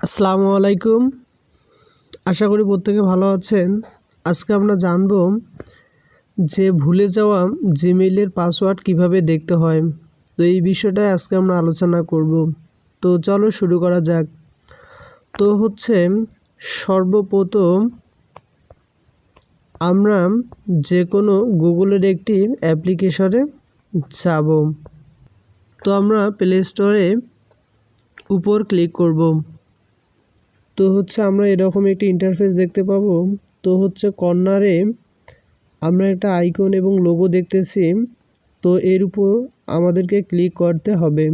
আসসালামু আলাইকুম। আশা করি প্রত্যেকে ভালো আছেন। আজকে আমরা জানব যে ভুলে যাওয়া জিমেইলের পাসওয়ার্ড কিভাবে দেখতে হয়। তো এই বিষয়টাই আজকে আমরা আলোচনা করব। তো চলো শুরু করা যাক। তো সর্বপ্রথম আমরা যে কোনো গুগলের একটি অ্যাপ্লিকেশনে যাব। তো আমরা প্লে স্টোরে উপর ক্লিক করব। তো আমরা এরকম একটি ইন্টারফেস দেখতে পাবো। তো কর্নারে আমরা একটা আইকন এবং লোগো দেখতেছি। তো এর উপর আমাদেরকে ক্লিক করতে হবে।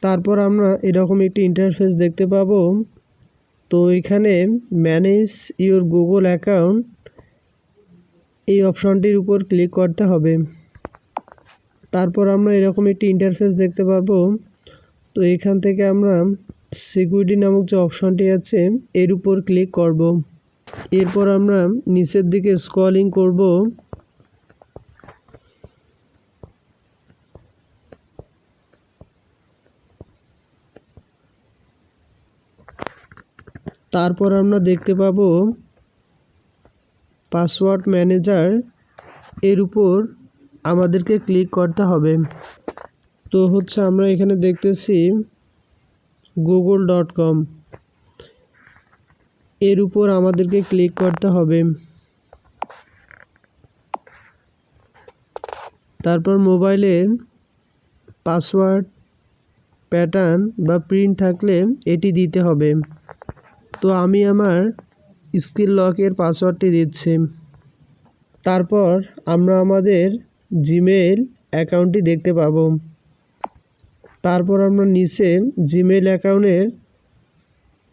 তারপর আমরা এরকম একটি ইন্টারফেস দেখতে পাবো। তো এখানে ম্যানেজ ইওর গুগল অ্যাকাউন্ট এই অপশনটির উপর ক্লিক করতে হবে। তারপর আমরা এরকম একটি ইন্টারফেস দেখতে পারবো। তো এখান থেকে আমরা সিকিউরিটি নামক যে অপশনটি আছে এর উপর ক্লিক করব। এরপর আমরা নিচের দিকে স্ক্রলিং করব। তারপর আমরা দেখতে পাবো পাসওয়ার্ড ম্যানেজার, এর উপর আমাদেরকে ক্লিক করতে হবে। তো আমরা এখানে দেখতেছি google.com, এর উপর আমাদেরকে ক্লিক করতে হবে। তারপর মোবাইলের পাসওয়ার্ড প্যাটার্ন বা প্রিন্ট থাকলে এটি দিতে হবে। তো আমি আমার স্ক্রিন লকের পাসওয়ার্ডটি দিচ্ছি। তারপর আমরা আমাদের জিমেইল অ্যাকাউন্টটি দেখতে পাবো। তারপর আমরা নিচে জিমেইল অ্যাকাউন্টের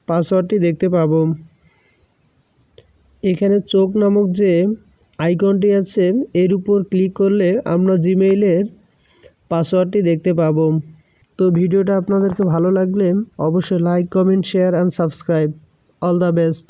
পাসওয়ার্ডটি দেখতে পাবো। এখানে চোখ নামক যে আইকনটি আছে এর উপর ক্লিক করলে আমরা জিমেইলের পাসওয়ার্ডটি দেখতে পাবো। তো ভিডিওটা আপনাদেরকে ভালো লাগলে অবশ্যই like, comment, share and subscribe. All the best.